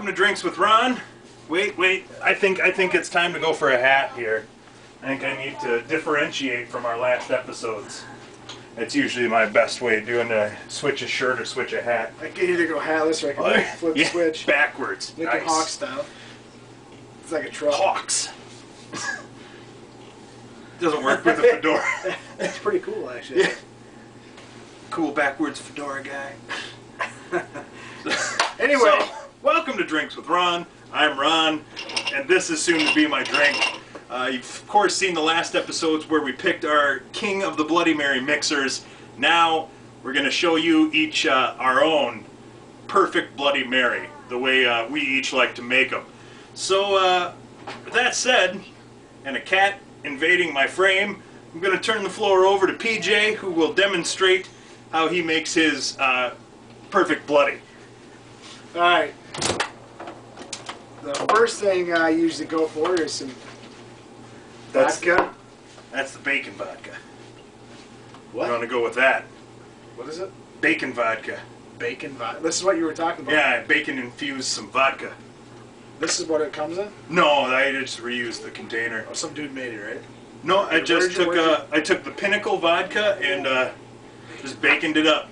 welcome to Drinks with Ron. Wait, I think it's time to go for a hat here. I think I need to differentiate from our last episodes. It's usually my best way of doing to switch a shirt or switch a hat. I can either go hatless or I can flip the switch. Backwards. Lincoln Hawk style. It's like a truck. Hawks. Doesn't work with a fedora. That's pretty cool, actually. Yeah. Cool backwards fedora guy. Anyway, so, welcome to Drinks with Ron. I'm Ron, and this is soon to be my drink. You've of course seen the last episodes where we picked our King of the Bloody Mary mixers. Now we're going to show you each our own perfect Bloody Mary, the way we each like to make them. So with that said, and a cat invading my frame, I'm going to turn the floor over to PJ, who will demonstrate how he makes his perfect bloody. alright. The first thing I usually go for is some vodka. That's the bacon vodka. What? I'm going to go with that. What is it? Bacon vodka. Bacon vodka. This is what you were talking about. Yeah, bacon infused some vodka. This is what it comes in? No, I just reused the container. Oh, some dude made it, right? No, I just took I took the Pinnacle vodka and just baconed it up.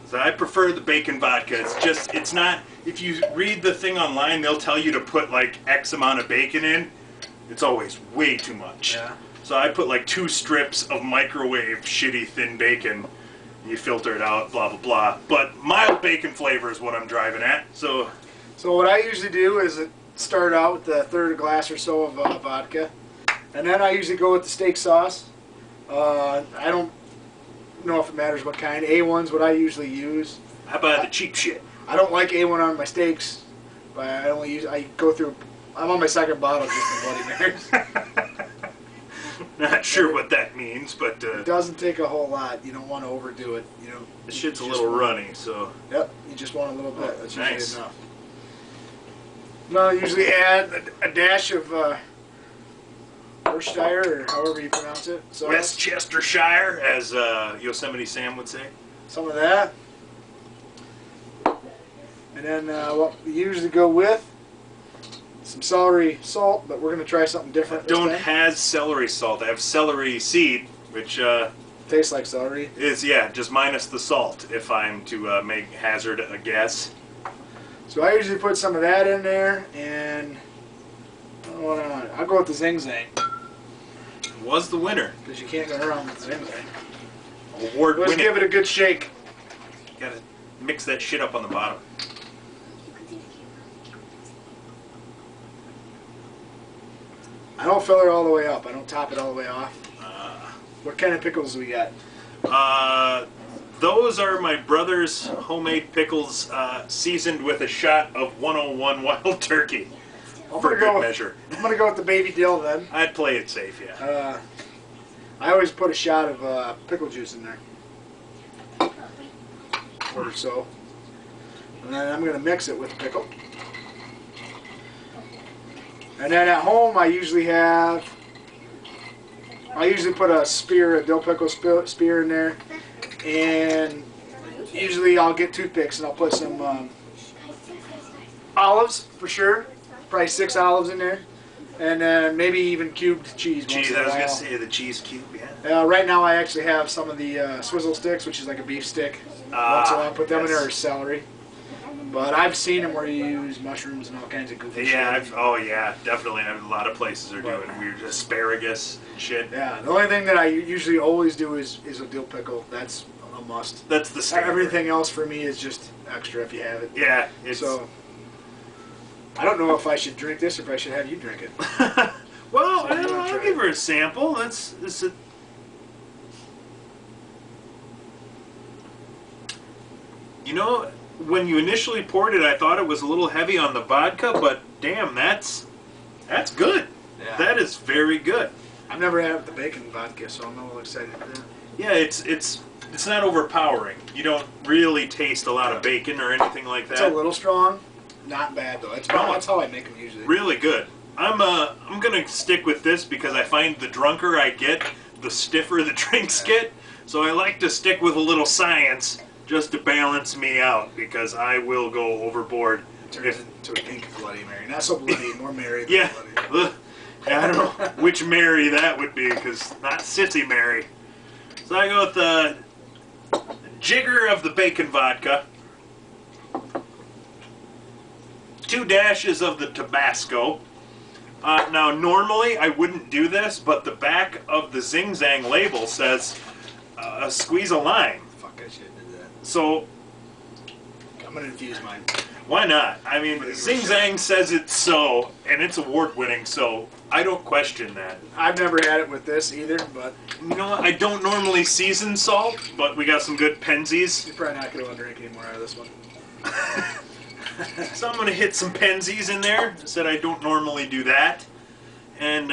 So I prefer the bacon vodka. It's not, if you read the thing online, they'll tell you to put like X amount of bacon in. It's always way too much. Yeah. So I put like 2 strips of microwave shitty thin bacon. You filter it out, blah, blah, blah. But mild bacon flavor is what I'm driving at. So what I usually do is start out with a third glass or so of vodka. And then I usually go with the steak sauce. I don't know if it matters what kind. A1's what I usually use. how about the cheap shit? I don't like A1 on my steaks, but I go through, I'm on my second bottle just in Bloody Marys. Not sure what that means, but It doesn't take a whole lot. You don't want to overdo it. You know, the shit's a you little just want- runny, so. Yep, you just want a little bit. That's usually Nice. enough. No, I usually add a dash of Worcestershire, or however you pronounce it. So Westchestershire, as Yosemite Sam would say. some of that. And then what we usually go with, some celery salt, but we're going to try something different this Don't time. have celery salt. I have celery seed, which Tastes like celery. is, yeah, just minus the salt if I'm to hazard a guess. So I usually put some of that in there, and I'll go with the Zing Zang, Was the winner. because you can't go wrong with Zing Zang. Award Let's winning. give it a good shake. Gotta mix that shit up on the bottom. I don't fill it all the way up. I don't top it all the way off. What kind of pickles do we got? Those are my brother's homemade pickles, seasoned with a shot of 101 Wild Turkey. For good measure. I'm going to go with the baby dill then. I'd play it safe, yeah. I always put a shot of pickle juice in there. Or so. And then I'm going to mix it with the pickle. And then at home I usually put a dill pickle spear in there. And usually I'll get toothpicks and I'll put some olives for sure. Probably 6 olives in there. And then maybe even cubed cheese. Cheese, I was going to say the cheese cube, yeah. Right now I actually have some of the swizzle sticks, which is like a beef stick. Once in a while, put them in there, or celery. But I've seen them where you use mushrooms and all kinds of goofy shit. Yeah, oh yeah, definitely. A lot of places are doing weird asparagus and shit. Yeah, the only thing that I usually always do is a dill pickle. That's a must. That's the standard. Everything else for me is just extra if you have it. Yeah, it's... So, I don't know if I should drink this or if I should have you drink it. Well, So I'm gonna I'll try give it. her a sample. You know, when you initially poured it, I thought it was a little heavy on the vodka, but damn, that's good. Yeah. That is very good. I've never had the bacon vodka, so I'm a little excited for that. Yeah, it's not overpowering. You don't really taste a lot of bacon or anything like that. It's a little strong. Not bad though. That's how I make them usually. Really good. I'm gonna stick with this because I find the drunker I get, the stiffer the drinks get. So I like to stick with a little science just to balance me out, because I will go overboard. Turns into a pink Bloody Mary. Not so bloody, more Mary than Yeah, bloody. I don't know which Mary that would be, because not Sissy Mary. So I go with the jigger of the bacon vodka, 2 dashes of the Tabasco. Now, normally I wouldn't do this, but the back of the Zing Zang label says squeeze a lime. Fuck, I should have did that. So, I'm gonna infuse mine. why not? I mean, Zing Zang says it's so, and it's award-winning, so I don't question that. I've never had it with this either, but You know what? I don't normally season salt, but we got some good Penzies. you're probably not gonna want to drink any more out of this one. So I'm going to hit some Penzies in there. I said I don't normally do that. And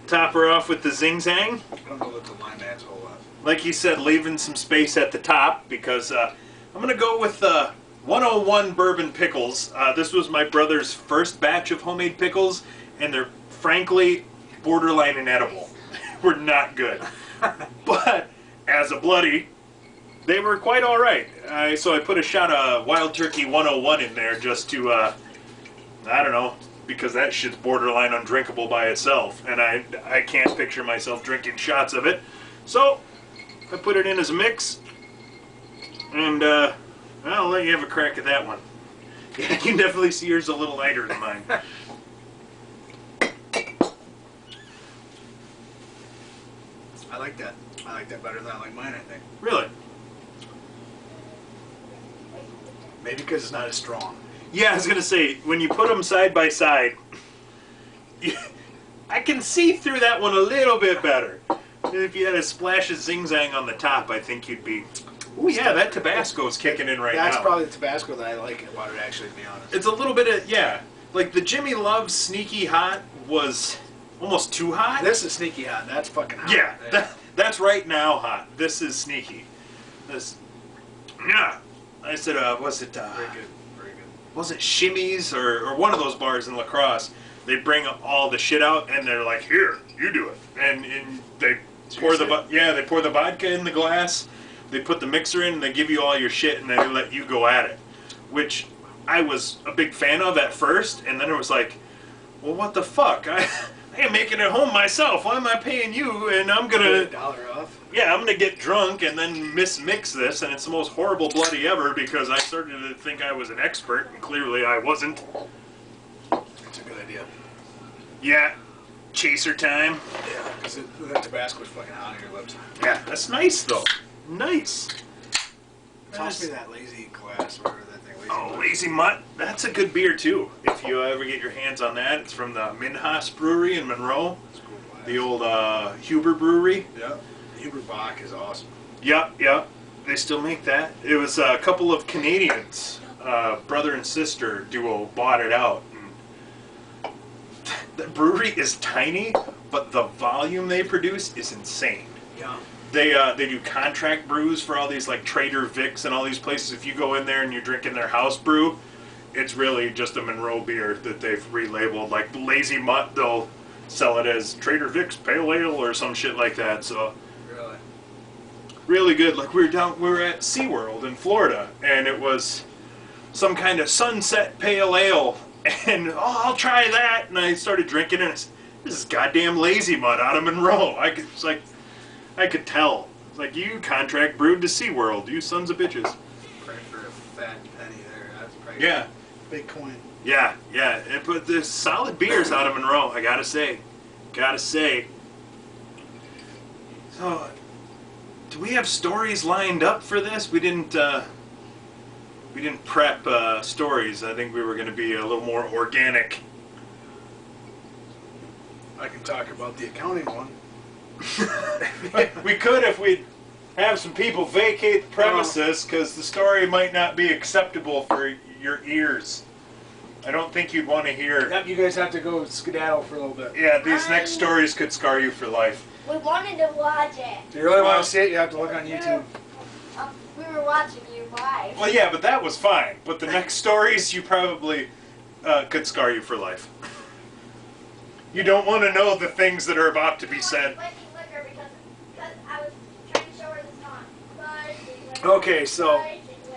top her off with the Zing Zang. I don't know what the lime adds a whole lot. Like you said, leaving some space at the top, because I'm going to go with 101 Bourbon Pickles. This was my brother's first batch of homemade pickles, and they're frankly borderline inedible. We're not good. But as a bloody, they were quite all right. So I put a shot of Wild Turkey 101 in there just to, I don't know, because that shit's borderline undrinkable by itself, and I can't picture myself drinking shots of it. So I put it in as a mix, and I'll let you have a crack at that one. Yeah, you can definitely see yours a little lighter than mine. I like that. I like that better than I like mine, I think. Really? Maybe because it's not as strong. Yeah, I was gonna say, when you put them side by side, I can see through that one a little bit better. If you had a splash of Zing Zang on the top, I think you'd be, oh yeah, that Tabasco's kicking in right now. That's probably the Tabasco that I like about it, actually, to be honest. It's a little bit of, yeah, like the Jimmy Love's Sneaky Hot was almost too hot. This is sneaky hot. That's fucking hot. Yeah, that's right now hot. This is sneaky. This, yeah. I said, was it, Very good. Very good. was it Shimmy's or one of those bars in La Crosse? They bring all the shit out and they're like, here, you do it. And they pour they pour the vodka in the glass, they put the mixer in, and they give you all your shit, and then they let you go at it. Which I was a big fan of at first, and then it was like, well, what the fuck? I am making it home myself. Why am I paying you? And I'm gonna, $1 off. yeah, I'm gonna get drunk and then mismix this, and it's the most horrible bloody ever because I started to think I was an expert, and clearly I wasn't. It's a good idea. Yeah, chaser time. Yeah, because that Tabasco's fucking hot on your lips. Yeah, that's nice though. Nice. Toss me that lazy class, whatever that thing. Oh, Lazy Mutt. That's a good beer too. If you ever get your hands on that, it's from the Minhas Brewery in Monroe, the old Huber Brewery. Yeah. Huber Bach is awesome. Yep, yep. They still make that. It was a couple of Canadians, brother and sister duo, bought it out. And the brewery is tiny, but the volume they produce is insane. Yeah. They do contract brews for all these like Trader Vic's and all these places. If you go in there and you're drinking their house brew, it's really just a Monroe beer that they've relabeled. Like Lazy Mutt, they'll sell it as Trader Vic's Pale Ale or some shit like that. So Really? really good. Like we were at SeaWorld in Florida, and it was some kind of Sunset Pale Ale, and oh, I'll try that. And I started drinking, and this is goddamn Lazy Mutt out of Monroe. I could tell. It's like, you contract brewed to SeaWorld, you sons of bitches. Right for a fat penny there. That's probably Yeah, big coin. yeah. But there's solid beers out of Monroe, I gotta say. So, do we have stories lined up for this? We didn't prep stories. I think we were going to be a little more organic. I can talk about the accounting one. We could if we have some people vacate the premises, because the story might not be acceptable for your ears. I don't think you'd want to hear. Yep, you guys have to go skedaddle for a little bit. Yeah, these next stories could scar you for life. We wanted to watch it. If you really want to see it, you have to look on YouTube. We were watching you live. Well, yeah, but that was fine. But the next stories, you probably could scar you for life. You don't want to know the things that are about to be said. Let me flicker because I was trying to show her the song. Go Okay, so,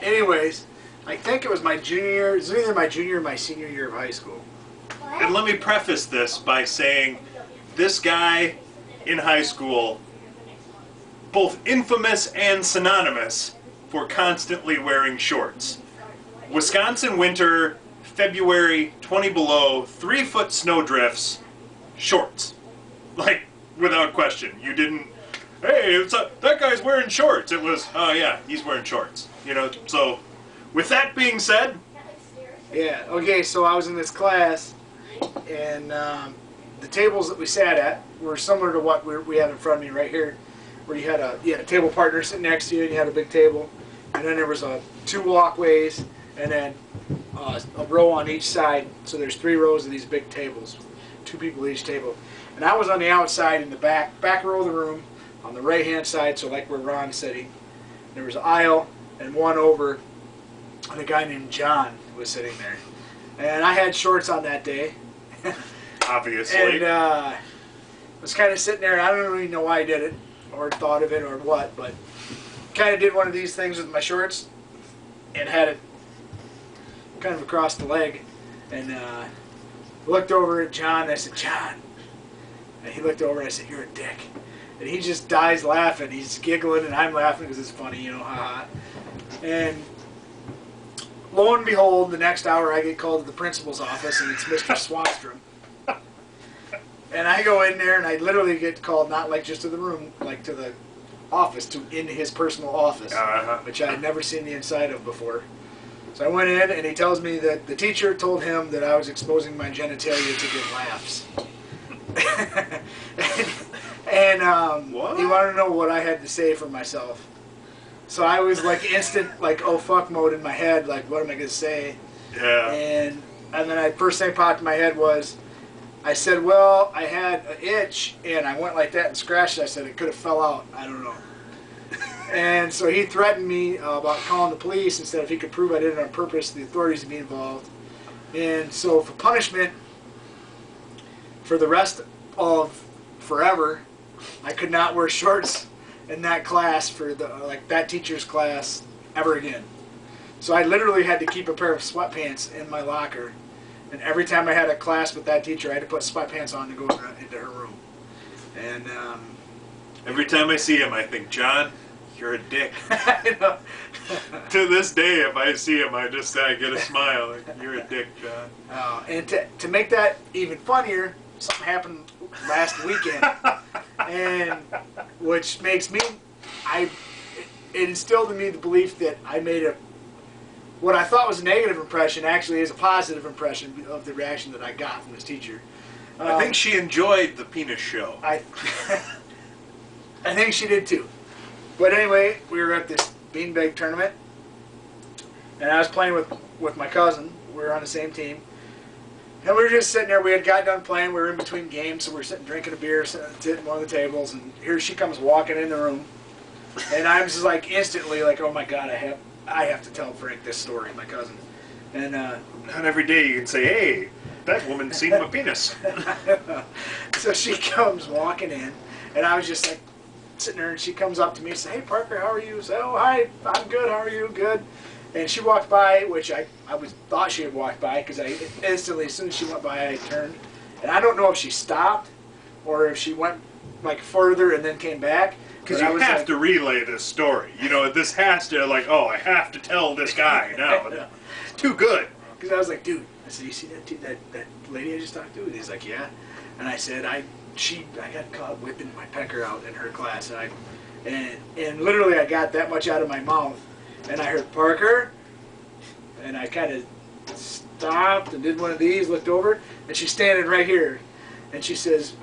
anyways, I think it was my junior year. It was either my junior or my senior year of high school. And let me preface this by saying this guy in high school, both infamous and synonymous for constantly wearing shorts. Wisconsin winter, February, 20 below, 3-foot snow drifts, shorts. Like, without question. You didn't, hey, that guy's wearing shorts. It was, oh yeah, he's wearing shorts. You know, so with that being said, Yeah, okay, so I was in this class, and the tables that we sat at were similar to what we have in front of me right here, where you had a table partner sitting next to you, and you had a big table, and then there was 2 walkways, and then a row on each side, so there's 3 rows of these big tables, 2 people at each table. And I was on the outside in the back row of the room, on the right-hand side, so like where Ron's sitting. There was an aisle, and one over, and a guy named John was sitting there. And I had shorts on that day. obviously. And was kind of sitting there. I don't really know why I did it, or thought of it, or what, but kind of did one of these things with my shorts, and had it kind of across the leg, and looked over at John, and I said, John. And he looked over, and I said, you're a dick. And he just dies laughing. He's giggling, and I'm laughing because it's funny, you know, haha. And lo and behold, the next hour I get called to the principal's office, and it's Mr. Swanstrom. And I go in there, and I literally get called, not like just to the room, like to the office, in his personal office, which I had never seen the inside of before. So I went in, and he tells me that the teacher told him that I was exposing my genitalia to get laughs. and he wanted to know what I had to say for myself. So I was like instant, like, oh fuck mode in my head, like, what am I going to say? Yeah. And then first thing popped in my head was, I said, well, I had an itch, and I went like that and scratched it. I said, it could have fell out. I don't know. And so he threatened me about calling the police and said if he could prove I did it on purpose, the authorities would be involved. And so for punishment, for the rest of forever, I could not wear shorts in that class for that teacher's class ever again. So I literally had to keep a pair of sweatpants in my locker, and every time I had a class with that teacher, I had to put sweatpants on to go into her room. And every time I see him, I think, John, you're a dick. I know. To this day, if I see him, I get a smile. Like, you're a dick, John. And to make that even funnier, something happened last weekend, and which makes me, it instilled in me the belief that I made what I thought was a negative impression actually is a positive impression of the reaction that I got from this teacher. I think she enjoyed the penis show. I think she did too. But anyway, we were at this beanbag tournament, and I was playing with my cousin. We were on the same team. And we were just sitting there. We had got done playing. We were in between games, so we were sitting drinking a beer, sitting at one of the tables, and here she comes walking in the room. And I'm just like instantly like, oh my God, I have to tell Frank this story, my cousin. And not every day you can say, hey, that woman's seen my penis. So she comes walking in, and I was just like sitting there, and she comes up to me and says, hey Parker, how are you? I said, oh hi, I'm good, how are you? Good. And she walked by, which I thought she had walked by, because I instantly, as soon as she went by, I turned. And I don't know if she stopped, or if she went like further and then came back. Because you have to relay this story. You know, this has to, like, oh, I have to tell this guy now. It's too good. Because I was like, dude, I said, you see that lady I just talked to? And he's like, yeah. And I said, I got caught whipping my pecker out in her class. And literally I got that much out of my mouth. And I heard, Parker. And I kind of stopped and did one of these, looked over, and she's standing right here. And she says,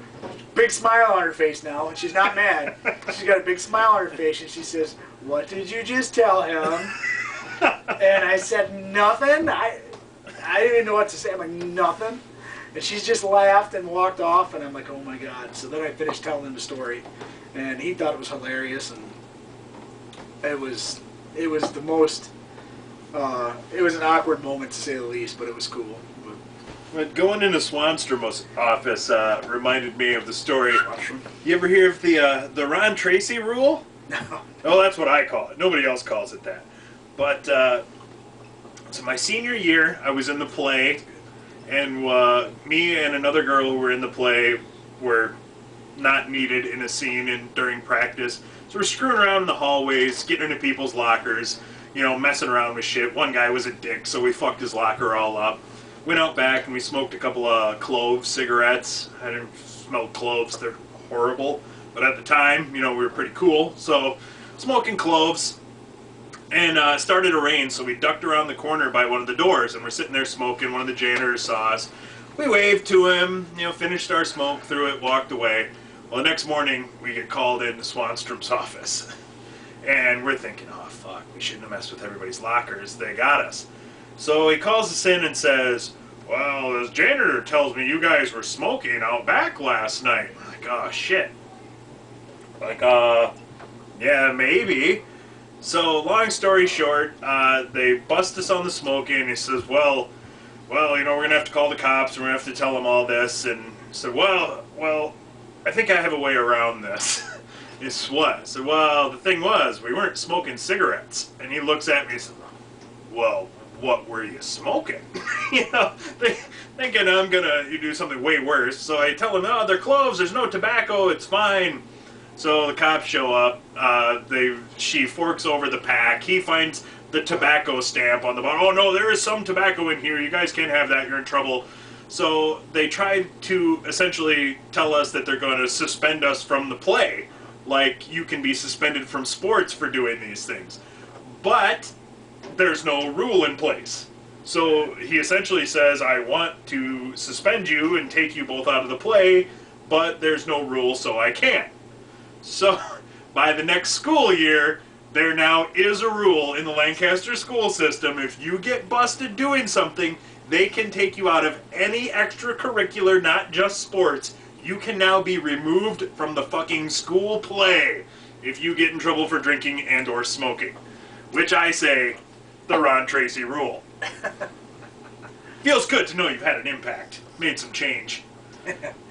big smile on her face now, and she's not mad. She's got a big smile on her face, and she says, what did you just tell him? And I said, nothing. I didn't even know what to say. I'm like, nothing. And she's just laughed and walked off, and I'm like, oh my God. So then I finished telling him the story, and he thought it was hilarious, and it was the most, it was an awkward moment to say the least, but it was cool. But going into Swanstrom's office reminded me of the story. You ever hear of the Ron Tracy rule? No. Well, that's what I call it. Nobody else calls it that. But, so my senior year, I was in the play, and me and another girl who were in the play were not needed in a scene during practice. So we're screwing around in the hallways, getting into people's lockers, messing around with shit. One guy was a dick, so we fucked his locker all up. Went out back and we smoked a couple of clove cigarettes. I didn't smoke cloves, they're horrible. But at the time, we were pretty cool. So smoking cloves, and it started to rain, so we ducked around the corner by one of the doors, and we're sitting there smoking. One of the janitors saw us. We waved to him, finished our smoke, threw it, walked away. Well, the next morning, we get called into Swanstrom's office. And we're thinking, oh, fuck, we shouldn't have messed with everybody's lockers. They got us. So he calls us in and says, well, this janitor tells me you guys were smoking out back last night. I'm like, oh, shit. Like, yeah, maybe. So, long story short, they bust us on the smoking. He says, well, we're going to have to call the cops, and we're going to have to tell them all this. And I said, well, I think I have a way around this. He said, what? I said, well, the thing was, we weren't smoking cigarettes. And he looks at me and says, well, what were you smoking? Thinking I'm going to do something way worse. So I tell him, oh, they're cloves, there's no tobacco, it's fine. So the cops show up, she forks over the pack, he finds the tobacco stamp on the bottom. Oh no, there is some tobacco in here, you guys can't have that, you're in trouble. So they tried to essentially tell us that they're going to suspend us from the play, like you can be suspended from sports for doing these things. But there's no rule in place. So he essentially says, I want to suspend you and take you both out of the play, but there's no rule, so I can't. So, by the next school year, there now is a rule in the Lancaster school system. If you get busted doing something, they can take you out of any extracurricular, not just sports. You can now be removed from the fucking school play if you get in trouble for drinking and or smoking. Which I say, the Ron Tracy rule. Feels good to know you've had an impact. Made some change.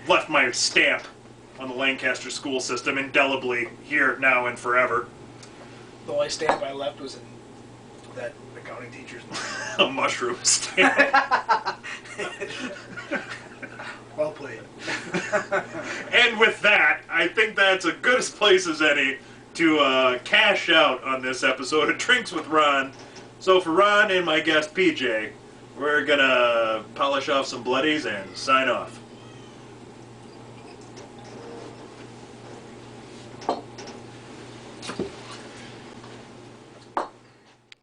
Left my stamp on the Lancaster school system indelibly, here, now, and forever. The only stamp I left was in that accounting teacher's mind. A mushroom stamp. Well played. And with that, I think that's as good a place as any to cash out on this episode of Drinks with Ron. So for Ron and my guest PJ, we're gonna polish off some bloodies and sign off.